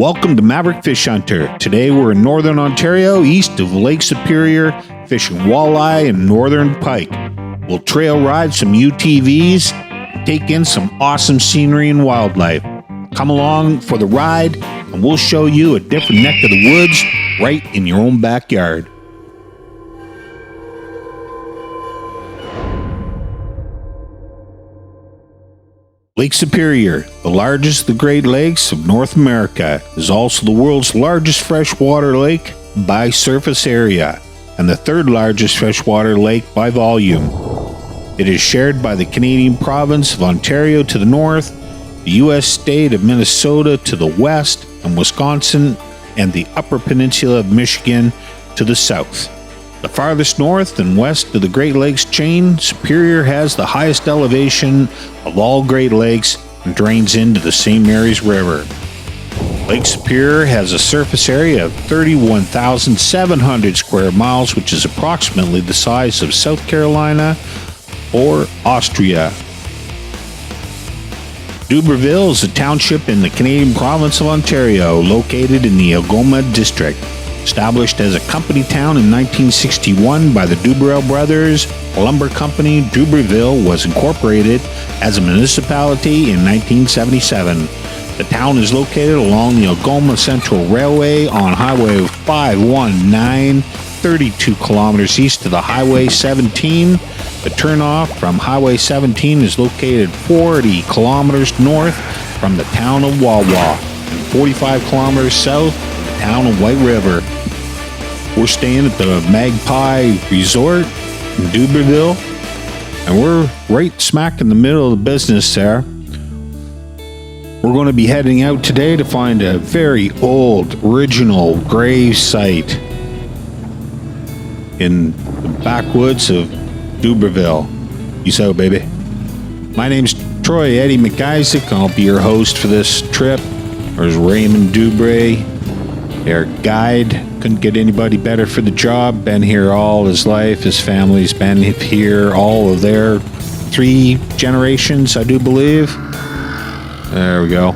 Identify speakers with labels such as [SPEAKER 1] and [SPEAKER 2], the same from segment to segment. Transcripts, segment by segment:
[SPEAKER 1] Welcome to Maverick Fish Hunter. Today we're in northern Ontario, east of Lake Superior, fishing walleye and northern pike. We'll trail ride some UTVs, take in some awesome scenery and wildlife. Come along for the ride and we'll show you a different neck of the woods right in your own backyard. Lake Superior, the largest of the Great Lakes of North America, is also the world's largest freshwater lake by surface area and the third largest freshwater lake by volume. It is shared by the Canadian province of Ontario to the north, the U.S. state of Minnesota to the west, and Wisconsin and the Upper Peninsula of Michigan to the south. The farthest north and west of the Great Lakes chain, Superior has the highest elevation of all Great Lakes and drains into the St. Mary's River. Lake Superior has a surface area of 31,700 square miles, which is approximately the size of South Carolina or Austria. Dubreuilville is a township in the Canadian province of Ontario, located in the Algoma district. Established as a company town in 1961 by the Dubreuil Brothers Lumber Company, Dubreuilville was incorporated as a municipality in 1977. The town is located along the Algoma Central Railway on Highway 519, 32 kilometers east of the Highway 17. The turnoff from Highway 17 is located 40 kilometers north from the town of Wawa and 45 kilometers south of the town of White River. We're staying at the Magpie Resort in Dubreuilville, and we're right smack in the middle of the business there. We're going to be heading out today to find a very old, original grave site in the backwoods of Dubreuilville. Peace out, baby. My name's Troy Eddie McIsaac. I'll be your host for this trip. There's Raymond Dubray, our guide. Couldn't get anybody better for the job. Been here all his life. His family's been here all of their 3 generations, I do believe. There we go.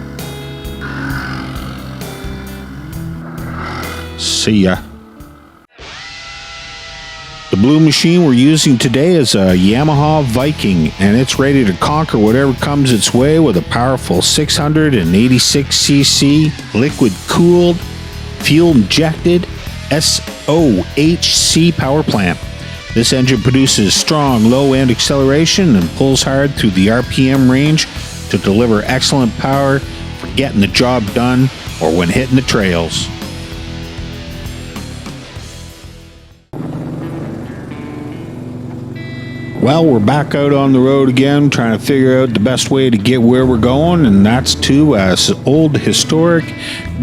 [SPEAKER 1] See ya. The blue machine we're using today is a Yamaha Viking, and it's ready to conquer whatever comes its way with a powerful 686cc liquid-cooled, fuel-injected SOHC power plant. This engine produces strong low-end acceleration and pulls hard through the RPM range to deliver excellent power for getting the job done or when hitting the trails. Well, we're back out on the road again, trying to figure out the best way to get where we're going, and that's to an old historic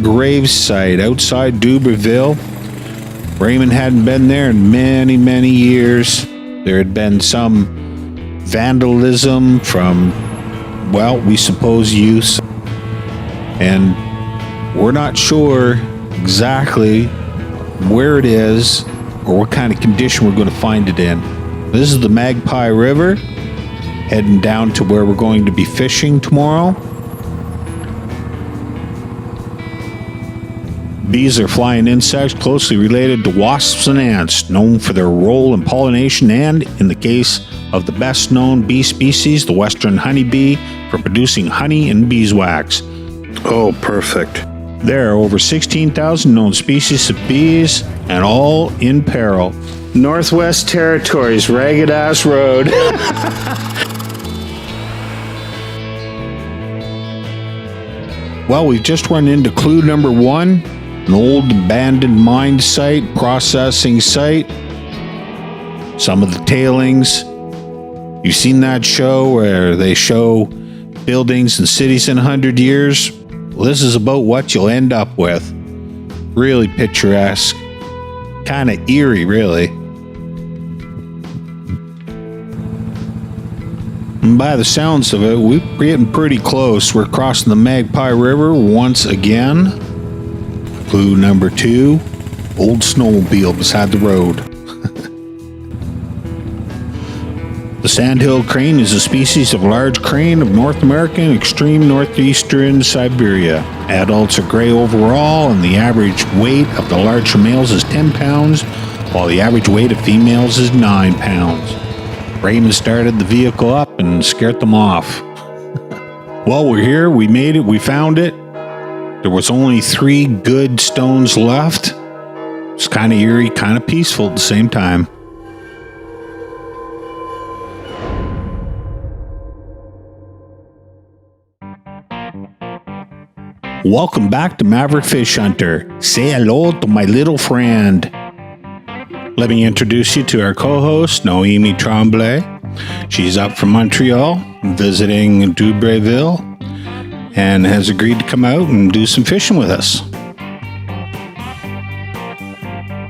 [SPEAKER 1] grave site outside Dubreuilville. Raymond hadn't been there in many, many years. There had been some vandalism from, well, we suppose use, and we're not sure exactly where it is or what kind of condition we're going to find it in. This is the Magpie River, heading down to where we're going to be fishing tomorrow. Bees are flying insects closely related to wasps and ants, known for their role in pollination and, in the case of the best known bee species, the western honeybee, for producing honey and beeswax.
[SPEAKER 2] Oh, perfect.
[SPEAKER 1] There are over 16,000 known species of bees, and all in peril.
[SPEAKER 2] Northwest Territories, Ragged Ass Road.
[SPEAKER 1] Well, we've just run into clue number 1, an old abandoned mine site, processing site. Some of the tailings. You've seen that show where they show buildings and cities in 100 years? Well, this is about what you'll end up with. Really picturesque. Kind of eerie, really. And by the sounds of it, we're getting pretty close. We're crossing the Magpie River once again. Clue number 2, old snowmobile beside the road. The sandhill crane is a species of large crane of North America and extreme northeastern Siberia. Adults are gray overall, and the average weight of the larger males is 10 pounds, while the average weight of females is 9 pounds. Raymond started the vehicle up and scared them off. Well, we're here. We made it. We found it. There was only 3 good stones left. It's kind of eerie, kind of peaceful at the same time. Welcome back to Maverick Fish Hunter. Say hello to my little friend. Let me introduce you to our co-host, Noemi Tremblay. She's up from Montreal, visiting Dubreuilville, and has agreed to come out and do some fishing with us.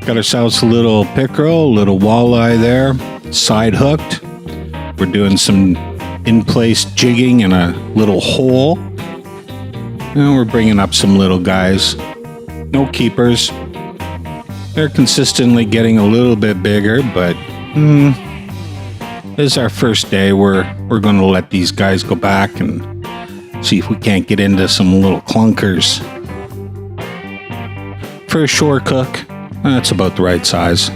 [SPEAKER 1] Got ourselves a little pickerel, a little walleye there, side hooked. We're doing some in-place jigging in a little hole. And we're bringing up some little guys. No keepers. They're consistently getting a little bit bigger, but this is our first day. We're going to let these guys go back and see if we can't get into some little clunkers. For a shore cook, that's about the right size.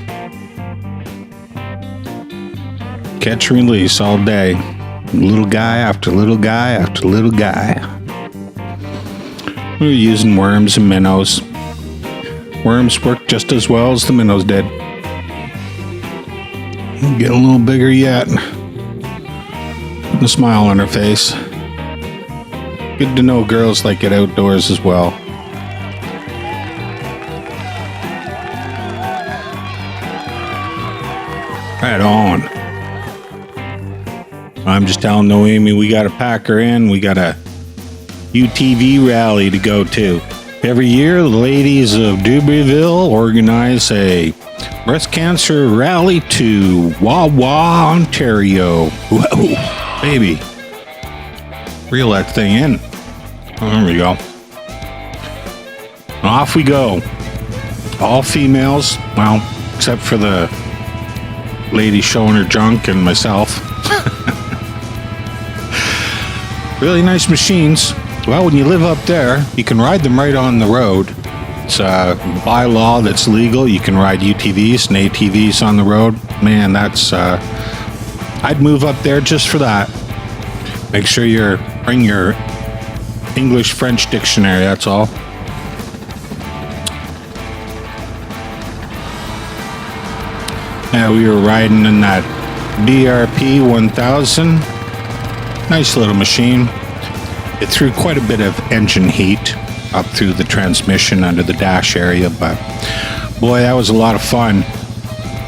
[SPEAKER 1] Catch and release all day. Little guy after little guy after little guy. We're using worms and minnows. Worms work just as well as the minnows did. Get a little bigger yet. Putting a smile on her face. Good to know girls like it outdoors as well. Right on. I'm just telling Noemi we got to pack her in. We got a UTV rally to go to. Every year, the ladies of Dubreuilville organize a breast cancer rally to Wawa, Ontario. Whoa, baby. Reel that thing in. Oh, there we go. Off we go. All females, well, except for the lady showing her junk and myself. Really nice machines. Well, when you live up there, you can ride them right on the road. It's by law that's legal. You can ride UTVs and ATVs on the road. Man, that's... I'd move up there just for that. Make sure you bring your English-French dictionary, that's all. Yeah, we were riding in that DRP 1000. Nice little machine. It threw quite a bit of engine heat up through the transmission under the dash area, but boy, that was a lot of fun.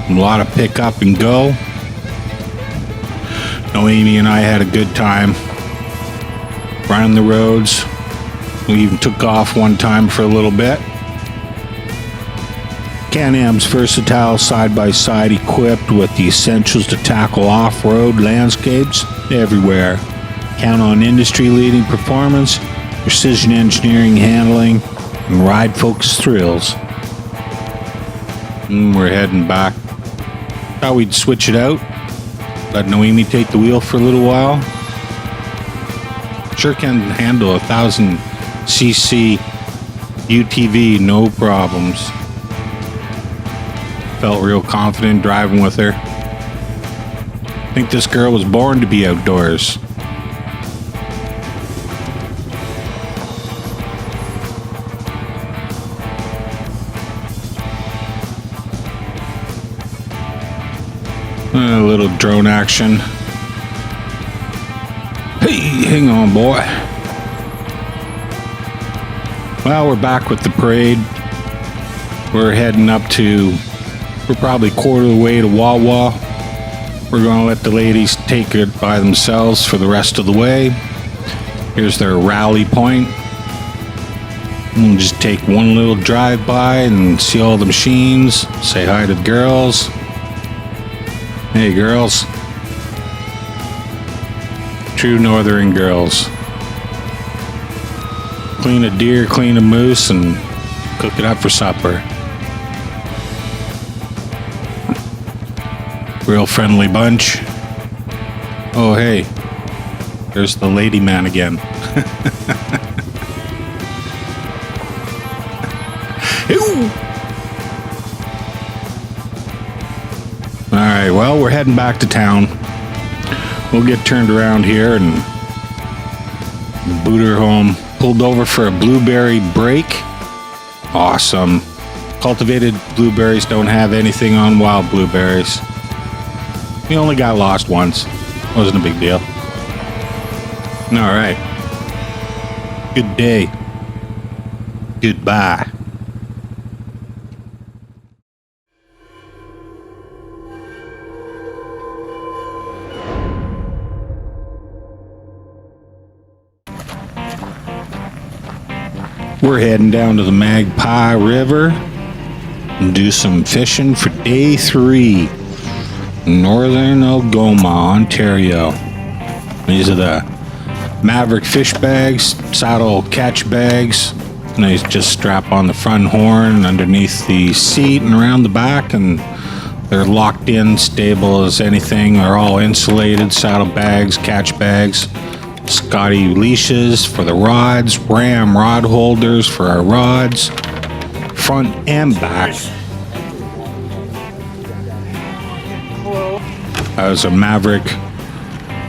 [SPEAKER 1] A lot of pick up and go. Noemi and I had a good time running the roads. We even took off one time for a little bit. Can-Am's versatile side-by-side equipped with the essentials to tackle off-road landscapes everywhere. Count on industry-leading performance, precision engineering handling, and ride-focused thrills. We're heading back. Thought we'd switch it out. Let Noemi take the wheel for a little while. Sure can handle 1,000cc UTV, no problems. Felt real confident driving with her. I think this girl was born to be outdoors. A little drone action. Hey, hang on, boy. Well, we're back with the parade. We're heading up to, we're probably quarter of the way to Wawa. We're going to let the ladies take it by themselves for the rest of the way. Here's their rally point. We'll just take one little drive by and see all the machines. Say hi to the girls. Hey, girls. True northern girls. Clean a deer, clean a moose, and cook it up for supper. Real friendly bunch. Oh, hey. There's the lady man again. Alright, well, we're heading back to town. We'll get turned around here and boot her home. Pulled over for a blueberry break. Awesome. Cultivated blueberries don't have anything on wild blueberries. We only got lost once. Wasn't a big deal. Alright. Good day. Goodbye. We're heading down to the Magpie River and do some fishing for day 3. Northern Algoma, Ontario. These are the Maverick fish bags, saddle catch bags. And they just strap on the front horn underneath the seat and around the back, and they're locked in, stable as anything. They're all insulated saddle bags, catch bags. Scotty leashes for the rods, Ram rod holders for our rods, front and back. There's a Maverick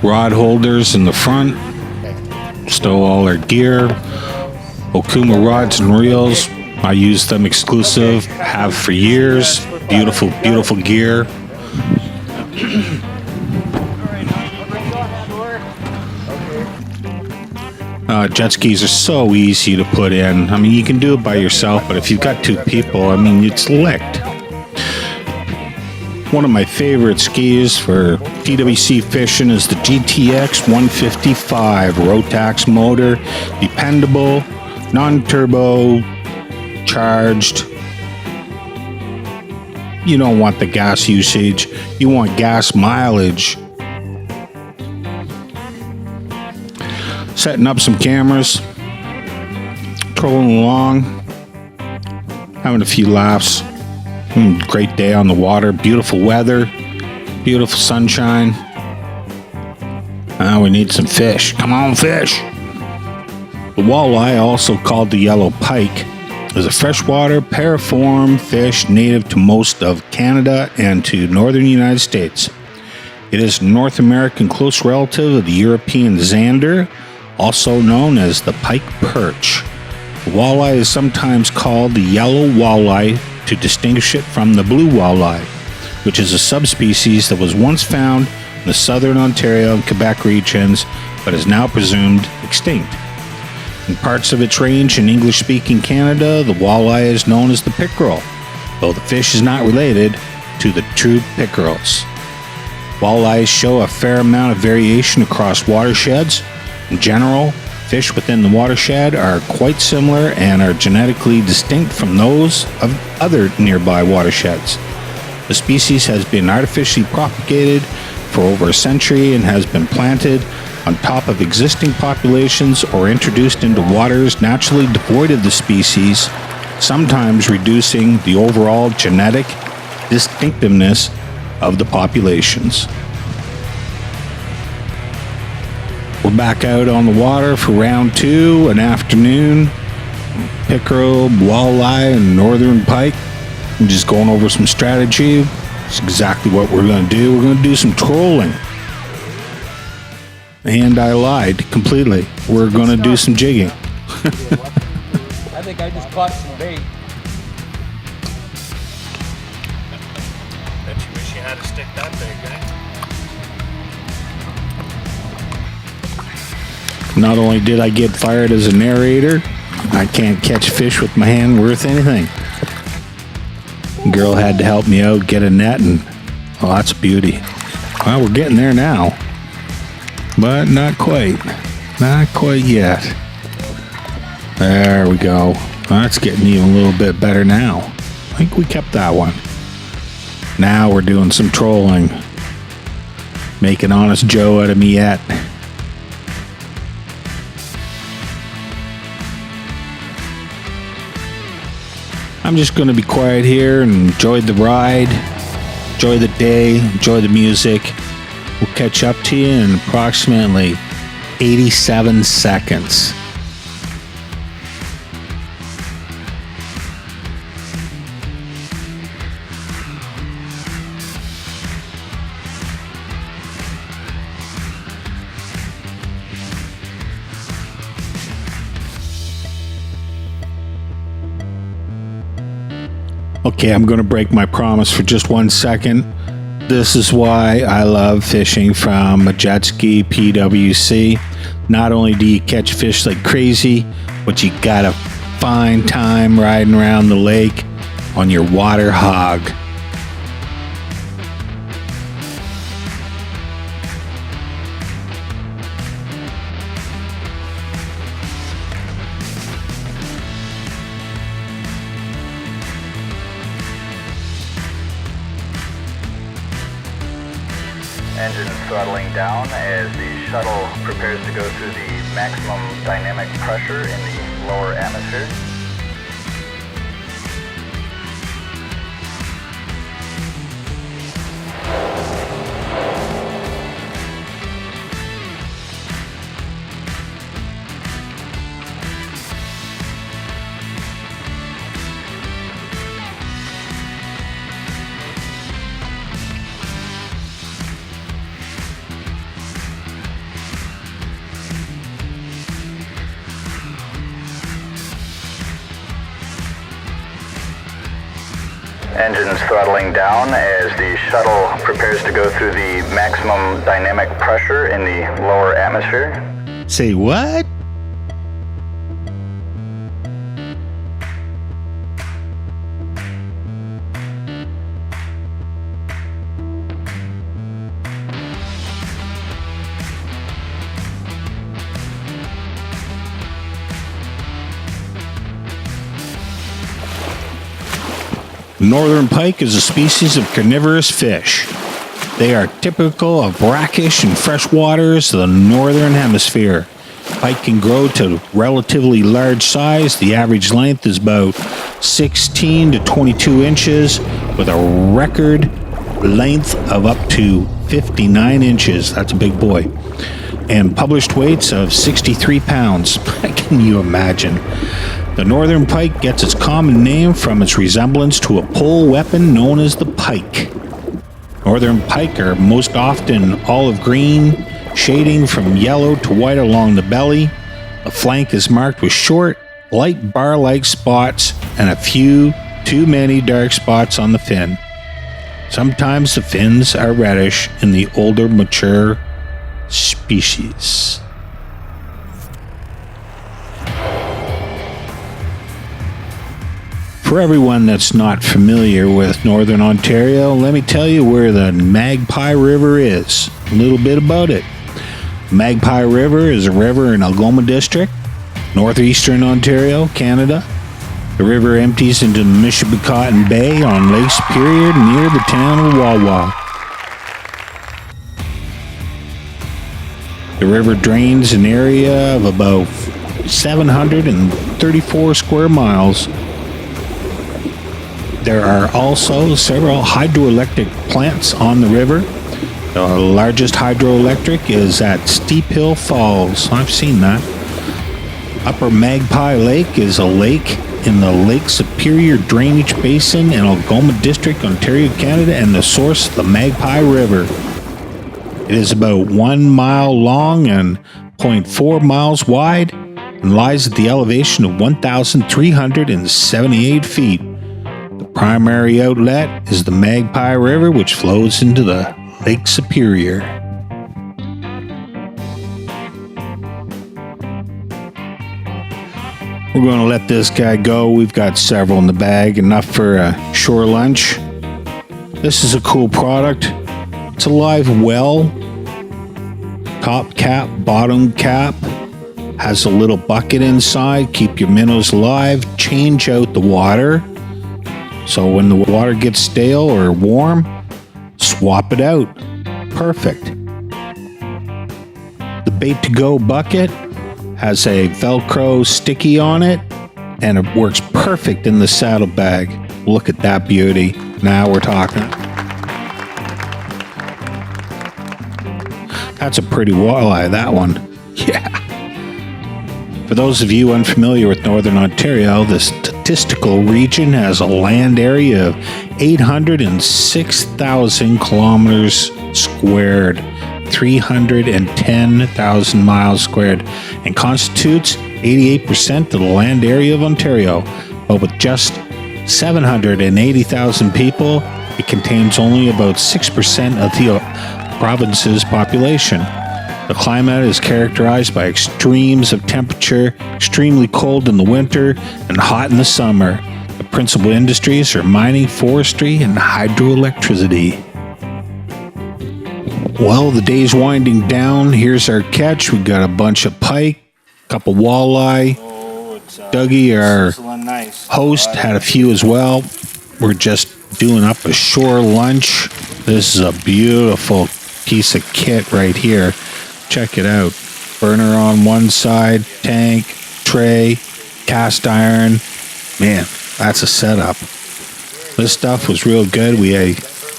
[SPEAKER 1] rod holders in the front, stow all our gear. Algoma rods and reels, I use them exclusive, have for years. Beautiful, beautiful gear. Jet skis are so easy to put in. I mean, you can do it by yourself, but if you've got 2 people, I mean, it's licked. One of my favorite skis for TWC fishing is the GTX 155 Rotax motor. Dependable, non-turbo, charged. You don't want the gas usage. You want gas mileage. Setting up some cameras, trolling along, having a few laughs. Great day on the water, beautiful weather, beautiful sunshine. Now we need some fish. Come on, fish! The walleye, also called the yellow pike, is a freshwater pariform fish native to most of Canada and to northern United States. It is a North American close relative of the European zander, also known as the pike perch. The walleye is sometimes called the yellow walleye to distinguish it from the blue walleye, which is a subspecies that was once found in the southern Ontario and Quebec regions, but is now presumed extinct. In parts of its range in English-speaking Canada, the walleye is known as the pickerel, though the fish is not related to the true pickerels. Walleyes show a fair amount of variation across watersheds. In general, fish within the watershed are quite similar and are genetically distinct from those of other nearby watersheds. The species has been artificially propagated for over a century and has been planted on top of existing populations or introduced into waters naturally devoid of the species, sometimes reducing the overall genetic distinctiveness of the populations. We're back out on the water for round 2, an afternoon. Pickerel, walleye, and northern pike. I'm just going over some strategy. It's exactly what we're going to do. We're going to do some trolling. And I lied completely. We're going to do some jigging.
[SPEAKER 3] I think I just caught some bait.
[SPEAKER 4] Bet you wish you had a stick that big, eh?
[SPEAKER 1] Not only did I get fired as a narrator, I can't catch fish with my hand worth anything. Girl had to help me out, get a net, and oh, that's a beauty. Well, we're getting there now. But not quite. Not quite yet. There we go. That's getting even a little bit better now. I think we kept that one. Now we're doing some trolling. Making Honest Joe out of me yet. I'm just going to be quiet here and enjoy the ride, enjoy the day, enjoy the music. We'll catch up to you in approximately 87 seconds. Okay, I'm going to break my promise for just 1 second. This is why I love fishing from a jet ski PWC. Not only do you catch fish like crazy, but you got a fine time riding around the lake on your water hog.
[SPEAKER 5] Engine throttling down as the shuttle prepares to go through the maximum dynamic pressure in the lower atmosphere. Engines throttling down as the shuttle prepares to go through the maximum dynamic pressure in the lower atmosphere.
[SPEAKER 1] Say what? Northern pike is a species of carnivorous fish. They are typical of brackish and fresh waters of the northern hemisphere. Pike can grow to relatively large size. The average length is about 16 to 22 inches, with a record length of up to 59 inches. That's a big boy. And published weights of 63 pounds. Can you imagine? The northern pike gets its common name from its resemblance to a pole weapon known as the pike. Northern pike are most often olive green, shading from yellow to white along the belly. The flank is marked with short, light bar-like spots and a few too many dark spots on the fin. Sometimes the fins are reddish in the older, mature species. For everyone that's not familiar with Northern Ontario, let me tell you where the Magpie River is. A little bit about it. Magpie River is a river in Algoma District, northeastern Ontario, Canada. The river empties into the Mishipicoten Bay on Lake Superior near the town of Wawa. The river drains an area of about 734 square miles. There are also several hydroelectric plants on the river. The largest hydroelectric is at Steep Hill Falls. I've seen that. Upper Magpie Lake is a lake in the Lake Superior Drainage Basin in Algoma District, Ontario, Canada, and the source of the Magpie River. It is about 1 mile long and 0.4 miles wide and lies at the elevation of 1,378 feet. The primary outlet is the Magpie River, which flows into the Lake Superior. We're going to let this guy go. We've got several in the bag, enough for a shore lunch. This is a cool product. It's a live well. Top cap, bottom cap. Has a little bucket inside. Keep your minnows alive. Change out the water. So when the water gets stale or warm, swap it out. Perfect. The bait to go bucket has a Velcro sticky on it, and it works perfect in the saddlebag. Look at that beauty. Now we're talking. That's a pretty walleye, that one. Yeah. For those of you unfamiliar with Northern Ontario, the statistical region has a land area of 806,000 kilometers squared, 310,000 miles squared, and constitutes 88% of the land area of Ontario. But with just 780,000 people, it contains only about 6% of the province's population. The climate is characterized by extremes of temperature, extremely cold in the winter and hot in the summer. The principal industries are mining, forestry, and hydroelectricity. Well, the day's winding down. Here's our catch. We got a bunch of pike, a couple walleye. Dougie, our host, had a few as well. We're just doing up a shore lunch. This is a beautiful piece of kit right here. Check it out. Burner on one side, tank, tray, cast iron. Man, that's a setup. This stuff was real good. We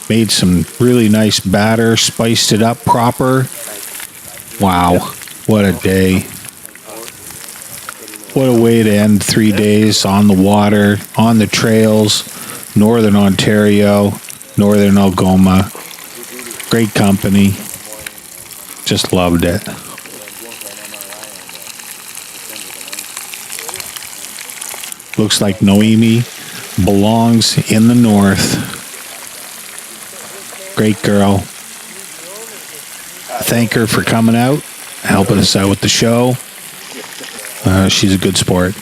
[SPEAKER 1] made some really nice batter, spiced it up proper. Wow, what a day. What a way to end 3 days on the water, on the trails, Northern Ontario, Northern Algoma. Great company. Just loved it. Looks like Noemi belongs in the north. Great girl. Thank her for coming out, helping us out with the show. She's a good sport.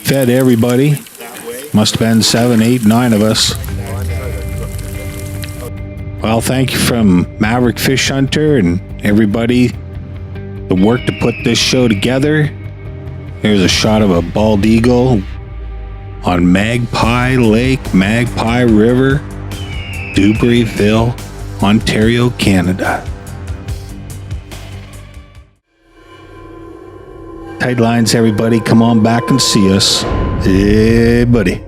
[SPEAKER 1] Fed everybody. Must have been 7, 8, 9 of us. Well, thank you from Maverick Fish Hunter and everybody that worked to put this show together. Here's a shot of a bald eagle on Magpie Lake, Magpie River, Dubreuilville, Ontario, Canada. Tight lines, everybody. Come on back and see us. Hey, buddy.